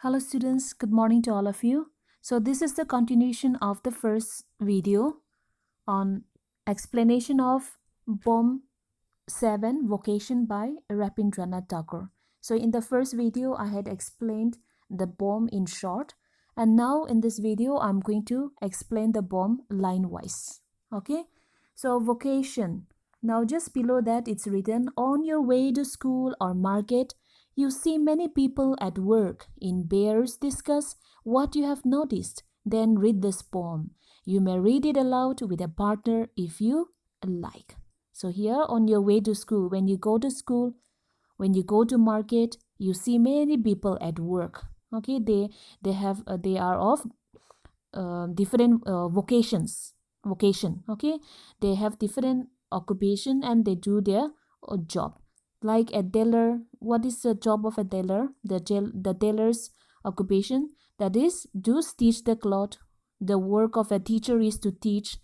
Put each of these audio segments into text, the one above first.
Hello students, good morning to all of you. So this is the continuation of the first video on explanation of Poem-7 Vocation by Rabindranath Tagore. So in the first video I had explained the poem in short, and now in this video I'm going to explain the poem line wise. Okay, so vocation. Now just below that it's written, on your way to school or market you see many people at work. In pairs discuss what you have noticed, then read this poem. You may read it aloud with a partner if you like. So here, on your way to school, when you go to school, when you go to market, you see many people at work. Okay, they are of different vocation. Okay, they have different occupation and they do their job. Like a tailor, what is the job of a tailor? The tailor's occupation, that is to stitch the cloth. The work of a teacher is to teach.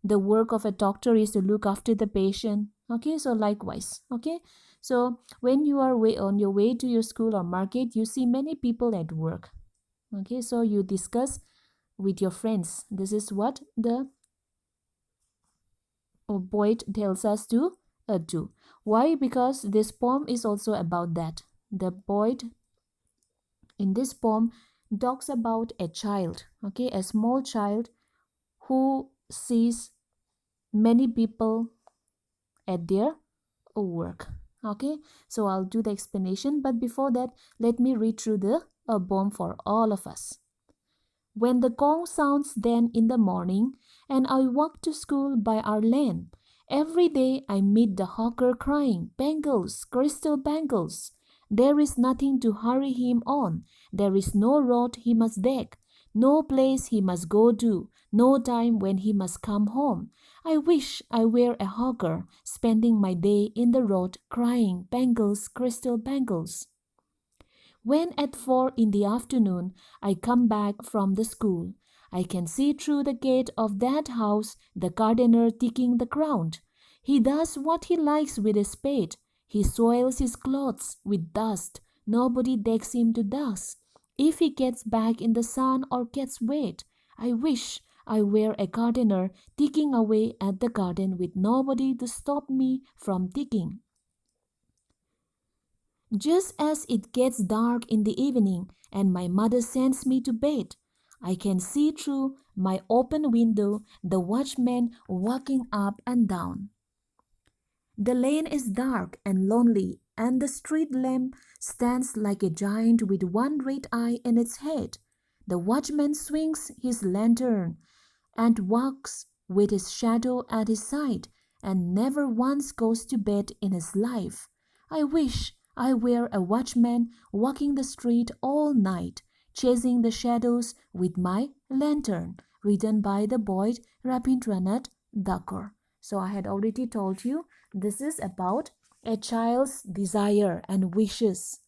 The work of a doctor is to look after the patient. Okay, so likewise. Okay, so when you are on your way to your school or market, you see many people at work. Okay, so you discuss with your friends. This is what the poet tells us to do. Why? Because this poem is also about that. The poet in this poem talks about a child, okay, a small child who sees many people at their work. Okay, so I'll do the explanation, but before that, let me read through the poem for all of us. When the gong sounds then in the morning, and I walk to school by our lane, every day I meet the hawker crying, bangles, crystal bangles. There is nothing to hurry him on, there is no road he must take, no place he must go to, no time when he must come home. I wish I were a hawker, spending my day in the road crying, bangles, crystal bangles. When at 4 in the afternoon I come back from the school, I can see through the gate of that house the gardener digging the ground. He does what he likes with a spade. He soils his clothes with dust. Nobody takes him to dust. If he gets back in the sun or gets wet, I wish I were a gardener digging away at the garden with nobody to stop me from digging. Just as it gets dark in the evening and my mother sends me to bed, I can see through my open window the watchman walking up and down. The lane is dark and lonely, and the street lamp stands like a giant with one red eye in its head. The watchman swings his lantern and walks with his shadow at his side, and never once goes to bed in his life. I wish I were a watchman walking the street all night, chasing the shadows with my lantern. Written by the poet Rabindranath Tagore. So I had already told you this is about a child's desire and wishes.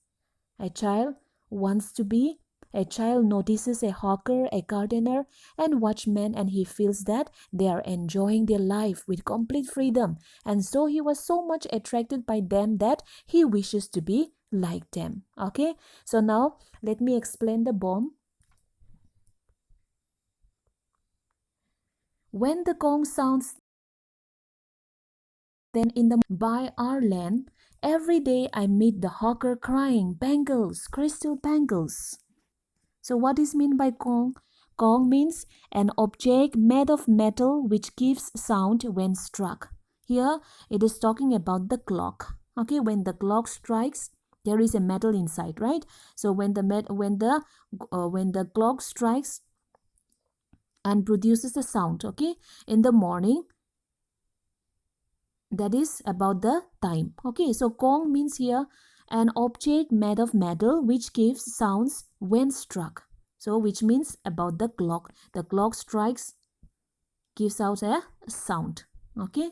A child wants to be, a child notices a hawker, a gardener, and watchman, and he feels that they are enjoying their life with complete freedom. And so he was so much attracted by them that he wishes to be like them. Okay, so now let me explain the poem. When the gong sounds then in the by our land, every day I meet the hawker crying, bangles, crystal bangles. So what is meant by gong? Gong means an object made of metal which gives sound when struck. Here it is talking about the clock. Okay, when the clock strikes, there is a metal inside, right? So when the clock strikes and produces a sound, okay, in the morning, that is about the time. Okay, so gong means here an object made of metal which gives sounds when struck. So which means about the clock. The clock strikes, gives out a sound. Okay,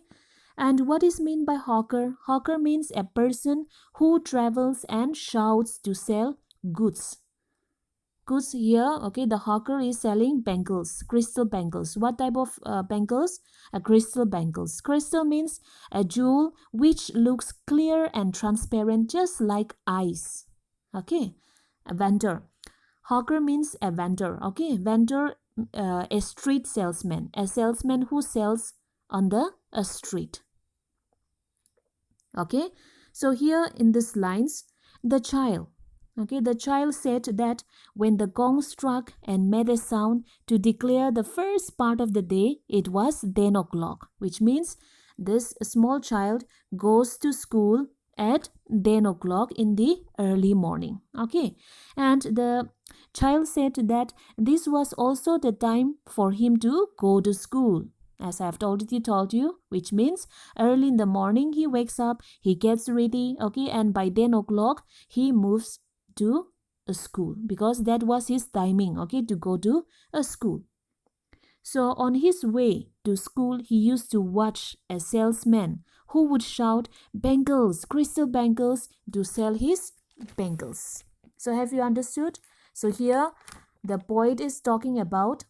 and what is meant by hawker? Hawker means a person who travels and shouts to sell goods. Goods here, okay, the hawker is selling bangles, crystal bangles. What type of bangles? Crystal bangles. Crystal means a jewel which looks clear and transparent just like ice. Okay, a vendor. Hawker means a vendor. Okay, vendor, a street salesman, a salesman who sells on the street. Okay, so here in these lines, the child, okay, the child said that when the gong struck and made a sound to declare the first part of the day, it was 10 o'clock, which means this small child goes to school at 10 o'clock in the early morning. Okay, and the child said that this was also the time for him to go to school, as I've already told you, which means early in the morning he wakes up, he gets ready, okay, and by 10 o'clock he moves to a school, because that was his timing, okay, to go to a school. So on his way to school, he used to watch a salesman who would shout bangles, crystal bangles, to sell his bangles. So have you understood? So here the poet is talking about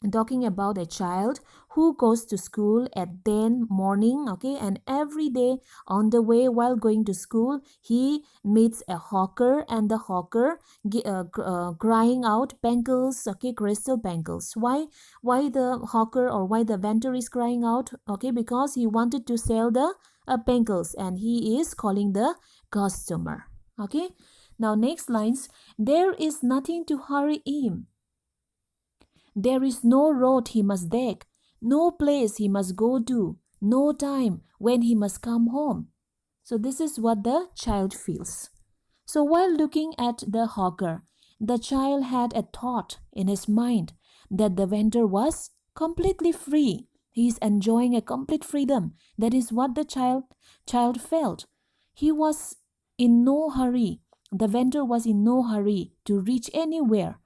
a child who goes to school at 10 morning, okay, and every day on the way while going to school he meets a hawker, and the hawker crying out bangles, okay, crystal bangles. Why the hawker or why the vendor is crying out? Okay, because he wanted to sell the bangles, and he is calling the customer. Okay, now next lines, there is nothing to hurry him. There is no road he must take, no place he must go to, no time when he must come home. So this is what the child feels. So while looking at the hawker, the child had a thought in his mind that the vendor was completely free. He is enjoying a complete freedom. That is what the child felt. He was in no hurry. The vendor was in no hurry to reach anywhere.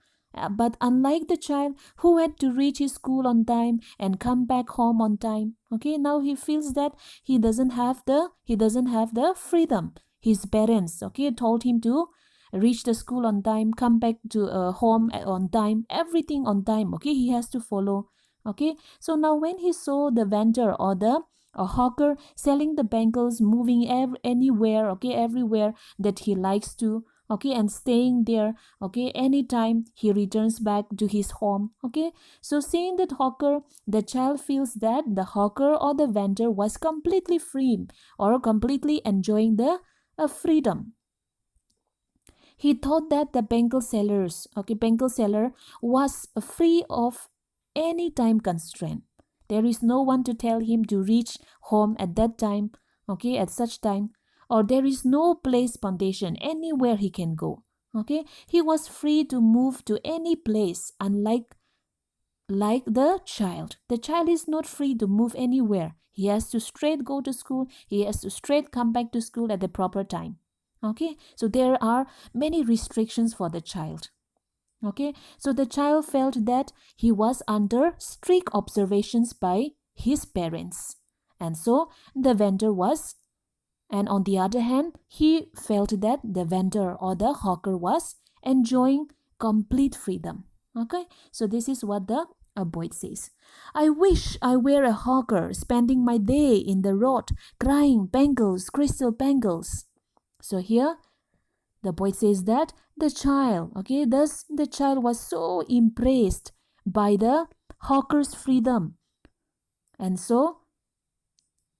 But unlike the child who had to reach his school on time and come back home on time, okay, now he feels that he doesn't have the freedom. His parents, okay, told him to reach the school on time, come back to home on time, everything on time, okay, he has to follow. Okay, so now when he saw the vendor or the hawker selling the bangles, moving anywhere, okay, everywhere that he likes to, okay, and staying there, okay, anytime he returns back to his home, okay, so seeing that hawker, the child feels that the hawker or the vendor was completely free or completely enjoying the freedom. He thought that the bangle seller was free of any time constraint. There is no one to tell him to reach home at that time, okay, at such time, or there is no place foundation anywhere he can go. Okay, he was free to move to any place, unlike the child. The child is not free to move anywhere. He has to straight go to school. He has to straight come back to school at the proper time. Okay, so there are many restrictions for the child. Okay, so the child felt that he was under strict observations by his parents, and so the vendor was, and on the other hand, he felt that the vendor or the hawker was enjoying complete freedom. Okay, so this is what the poet says. I wish I were a hawker, spending my day in the road, crying bangles, crystal bangles. So here the poet says that the child, okay, thus the child was so impressed by the hawker's freedom, and so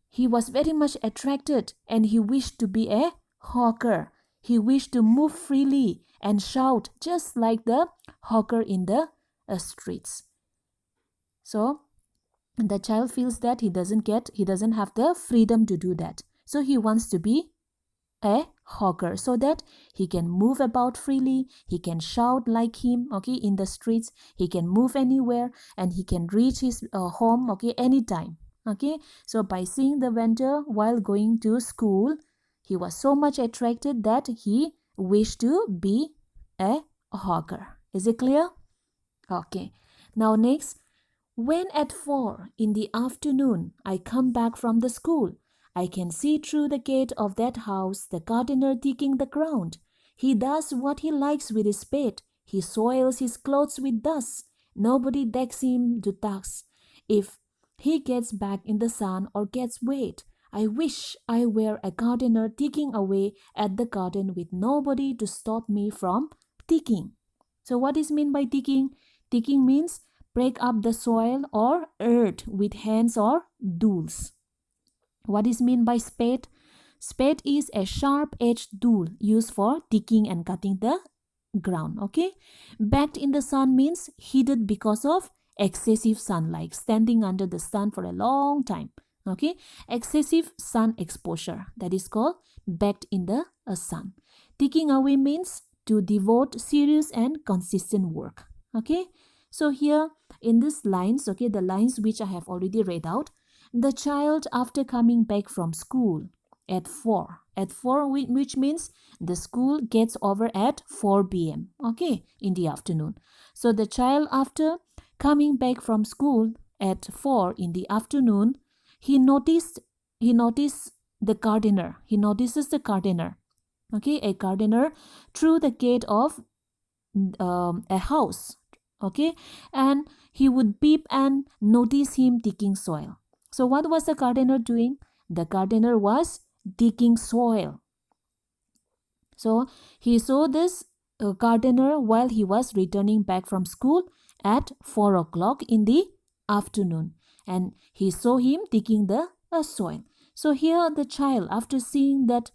he was very much attracted, and he wished to be a hawker. He wished to move freely and shout just like the hawker in the streets. So the child feels that he doesn't have the freedom to do that. So he wants to be a hawker so that he can move about freely, he can shout like him, okay, in the streets, he can move anywhere, and he can reach his home, okay, anytime. Okay, so by seeing the vendor while going to school, he was so much attracted that he wished to be a hawker. Is it clear? Okay, now next, when at 4 in the afternoon I come back from the school, I can see through the gate of that house the gardener digging the ground. He does what he likes with his spade. He soils his clothes with dust. Nobody decks him to task. If he gets back in the sun or gets wet, I wish I were a gardener digging away at the garden with nobody to stop me from digging. So what is meant by digging? Digging means break up the soil or earth with hands or tools. What is meant by spade? Spade is a sharp-edged tool used for digging and cutting the ground. Okay, baked in the sun means heated because of excessive sunlight, standing under the sun for a long time. Okay, excessive sun exposure, that is called baked in the sun. Taking away means to devote serious and consistent work. Okay, so here in these lines, okay, the lines which I have already read out, the child after coming back from school at 4, which means the school gets over at 4 p.m. okay, in the afternoon. So the child after coming back from school at 4 in the afternoon, he noticed the gardener. He notices the gardener. Okay, a gardener through the gate of a house. Okay, and he would peep and notice him digging soil. So what was the gardener doing? The gardener was digging soil. So he saw this gardener while he was returning back from school at 4 o'clock in the afternoon, and he saw him digging the soil. So here the child, after seeing that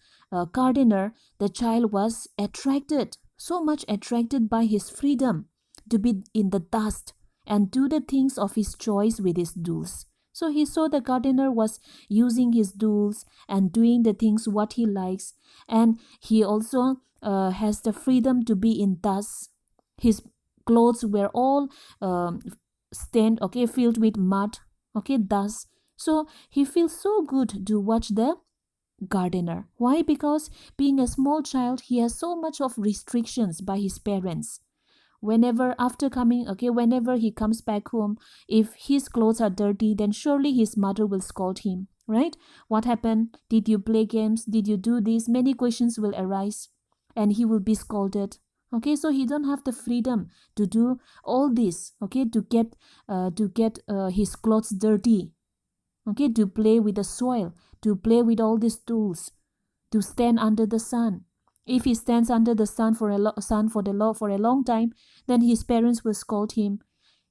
gardener, the child was attracted, so much attracted by his freedom to be in the dust and do the things of his choice with his tools. So he saw the gardener was using his tools and doing the things what he likes, and he also has the freedom to be in dust. His clothes were all stained, okay, filled with mud, okay, dust. So he feels so good to watch the gardener. Why? Because being a small child, he has so much of restrictions by his parents. Whenever he comes back home, if his clothes are dirty, then surely his mother will scold him, right? What happened? Did you play games? Did you do this? Many questions will arise and he will be scolded. Okay, so he don't have the freedom to do all this, okay, to get his clothes dirty, okay, to play with the soil, to play with all these tools, to stand under the sun. If he stands under the sun for a long time, then his parents will scold him.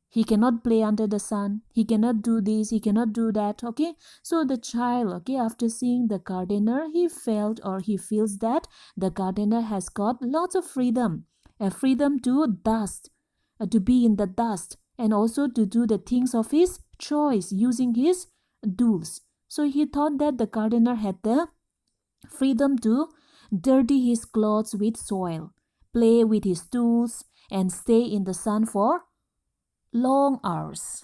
He cannot play under the sun. He cannot do this. He cannot do that. Okay. So the child, okay, after seeing the gardener, he feels that the gardener has got lots of freedom, a freedom to dust, to be in the dust, and also to do the things of his choice using his tools. So he thought that the gardener had the freedom to dirty his clothes with soil, play with his tools, and stay in the sun for long hours.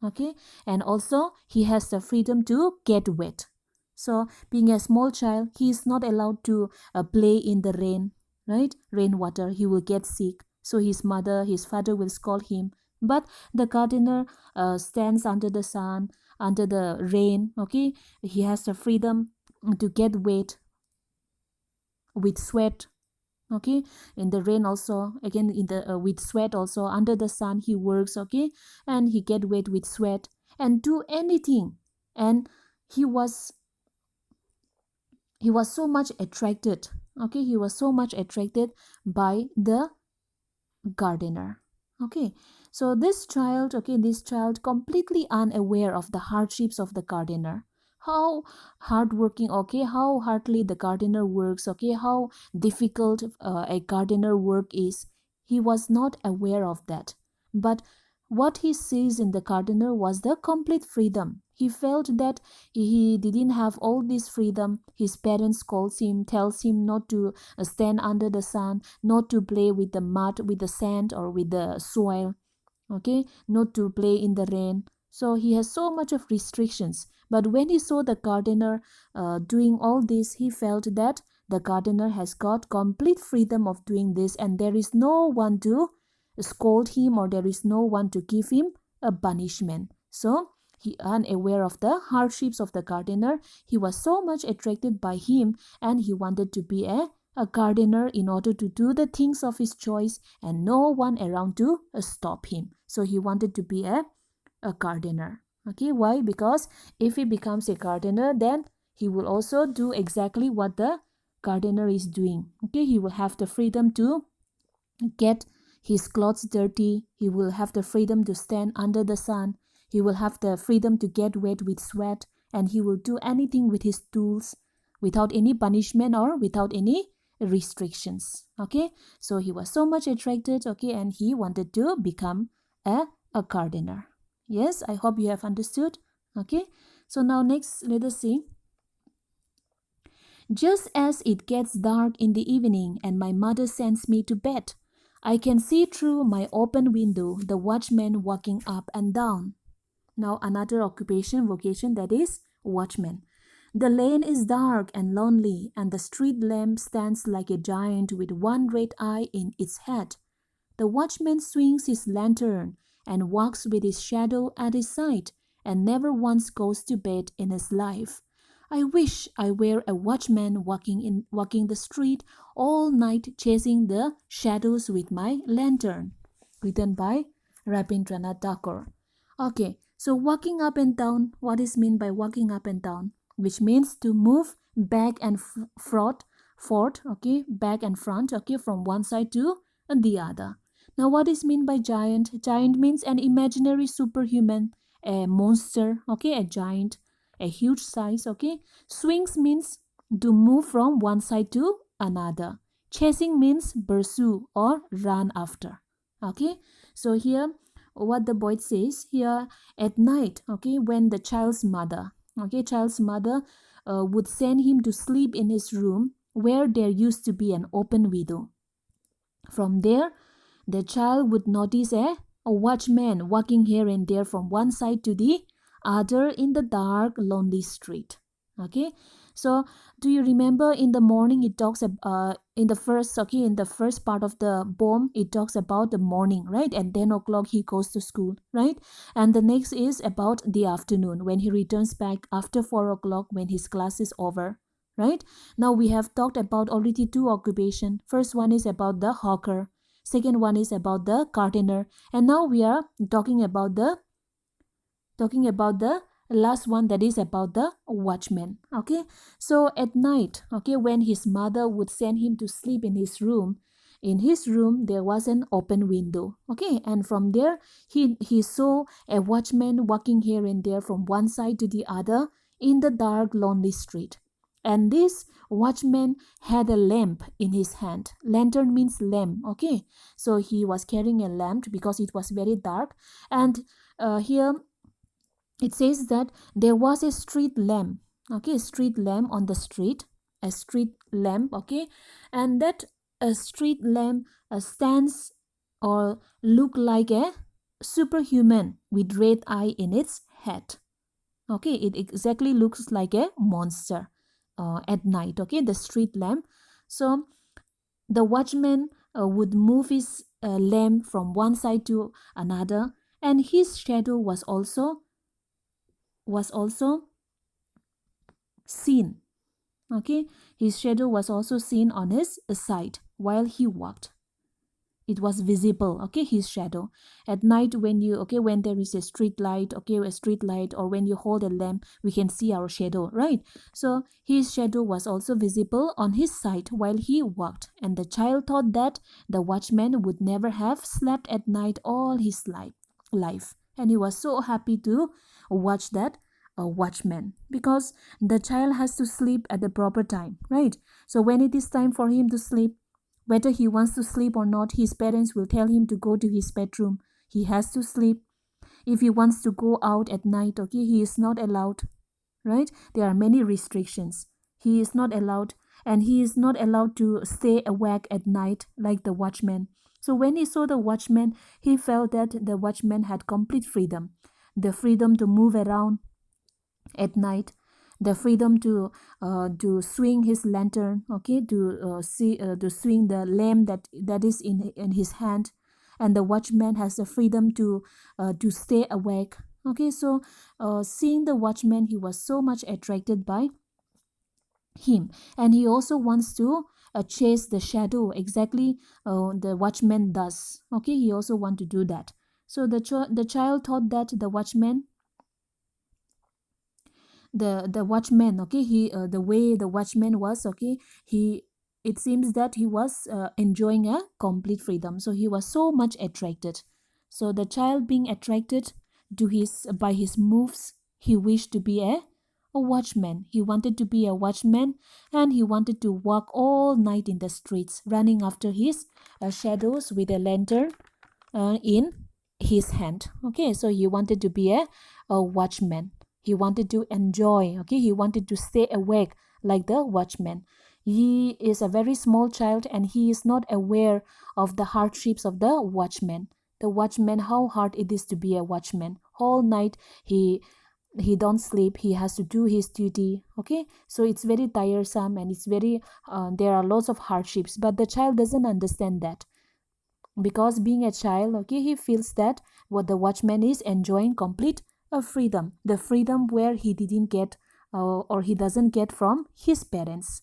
Okay, and also he has the freedom to get wet. So being a small child, he is not allowed to play in the rain, right? Rainwater, he will get sick. So his father will scold him. But the gardener stands under the sun, under the rain. Okay, he has the freedom to get wet with sweat. Okay, in the rain also, again in the with sweat also, under the sun he works, okay, and he get wet with sweat and do anything. And he was so much attracted, okay, he was so much attracted by the gardener. Okay, so this child completely unaware of the hardships of the gardener, how hardworking, okay, how hardly the gardener works, okay, how difficult a gardener work is. He was not aware of that. But what he sees in the gardener was the complete freedom. He felt that he didn't have all this freedom. His parents tells him not to stand under the sun, not to play with the mud, with the sand, or with the soil, okay, not to play in the rain. So he has so much of restrictions. But when he saw the gardener doing all this, he felt that the gardener has got complete freedom of doing this, and there is no one to scold him, or there is no one to give him a punishment. So he, unaware of the hardships of the gardener, he was so much attracted by him, and he wanted to be a gardener in order to do the things of his choice, and no one around to stop him. So he wanted to be a gardener. Okay, why? Because if he becomes a gardener, then he will also do exactly what the gardener is doing. Okay, he will have the freedom to get his clothes dirty. He will have the freedom to stand under the sun. He will have the freedom to get wet with sweat, and he will do anything with his tools without any punishment or without any restrictions. Okay, so he was so much attracted, okay, and he wanted to become a gardener. Yes, I hope you have understood. Okay, so now next, let us see. Just as it gets dark in the evening and my mother sends me to bed, I can see through my open window the watchman walking up and down. Now another occupation, vocation, that is watchman. The lane is dark and lonely, and the street lamp stands like a giant with one red eye in its head. The watchman swings his lantern and walks with his shadow at his side, and never once goes to bed in his life. I wish I were a watchman walking the street all night chasing the shadows with my lantern. Written by Rabindranath Tagore. Okay, so walking up and down, what is meant by walking up and down? Which means to move back and forth, okay, back and front, okay, from one side to the other. Now, what is meant by giant? Giant means an imaginary superhuman, a monster, okay, a giant, a huge size, okay. Swings means to move from one side to another. Chasing means pursue or run after, okay. So here, what the boy says here, at night, okay, when the child's mother, would send him to sleep in his room where there used to be an open window. From there, the child would notice a watchman walking here and there from one side to the other in the dark, lonely street. Okay, so do you remember in the morning it talks in the first part of the poem it talks about the morning, right? At 10 o'clock he goes to school, right? And the next is about the afternoon when he returns back after 4 o'clock when his class is over, right? Now we have talked about already two occupation. First one is about the hawker, second one is about the gardener, and now we are talking about the last one, that is about the watchman. Okay, so at night, okay, when his mother would send him to sleep in his room there was an open window, okay, and from there he saw a watchman walking here and there from one side to the other in the dark lonely street. And this watchman had a lamp in his hand. Lantern means lamp, okay, so he was carrying a lamp because it was very dark. And here it says that there was a street lamp, okay, street lamp on the street, a street lamp, okay, and that a street lamp stands or look like a superhuman with red eye in its head. Okay, it exactly looks like a monster at night, okay, the street lamp. So the watchman would move his lamp from one side to another, and his shadow was also seen, okay, his shadow was also seen on his side while he walked. It was visible, okay, his shadow at night when there is a street light, okay, a street light, or when you hold a lamp we can see our shadow, right? So his shadow was also visible on his side while he walked, and the child thought that the watchman would never have slept at night all his life, and he was so happy to watch that watchman, because the child has to sleep at the proper time, right? So when it is time for him to sleep, whether he wants to sleep or not, his parents will tell him to go to his bedroom. He has to sleep. If he wants to go out at night, okay, he is not allowed, right? There are many restrictions. He is not allowed, and he is not allowed to stay awake at night like the watchman. So when he saw the watchman, he felt that the watchman had complete freedom, the freedom to move around at night, the freedom to swing his lantern, okay, to swing the lamp that is in his hand, and the watchman has the freedom to stay awake, okay. So seeing the watchman, he was so much attracted by him, and he also wants to chase the shadow exactly the watchman does, okay. He also want to do that. So the child thought that the watchman, okay, he the way the watchman was, okay, he it seems that he was enjoying a complete freedom. So he was so much attracted. So the child being attracted to his by his moves, he wished to be a watchman. He wanted to be a watchman, and he wanted to walk all night in the streets, running after his shadows with a lantern in his hand. Okay, so he wanted to be a watchman. He wanted to enjoy. Okay, he wanted to stay awake like the watchman. He is a very small child, and he is not aware of the hardships of the watchman. The watchman, how hard it is to be a watchman. Whole night he don't sleep, he has to do his duty. Okay, so it's very tiresome, and it's very there are lots of hardships, but the child doesn't understand that, because being a child, okay, he feels that what the watchman is enjoying complete freedom, the freedom where he didn't get or he doesn't get from his parents.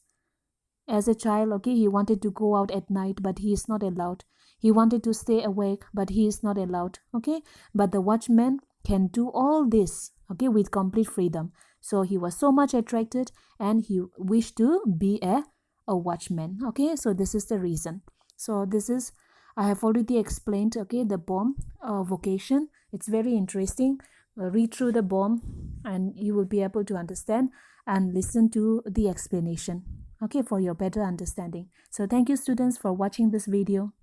As a child, okay, he wanted to go out at night, but he is not allowed. He wanted to stay awake, but he is not allowed. Okay, but the watchman can do all this, okay, with complete freedom. So he was so much attracted, and he wished to be a watchman. Okay, so this is the reason. So this is, I have already explained, okay, the poem Vocation. It's very interesting. Read through the poem, and you will be able to understand and listen to the explanation, okay, for your better understanding. So thank you, students, for watching this video.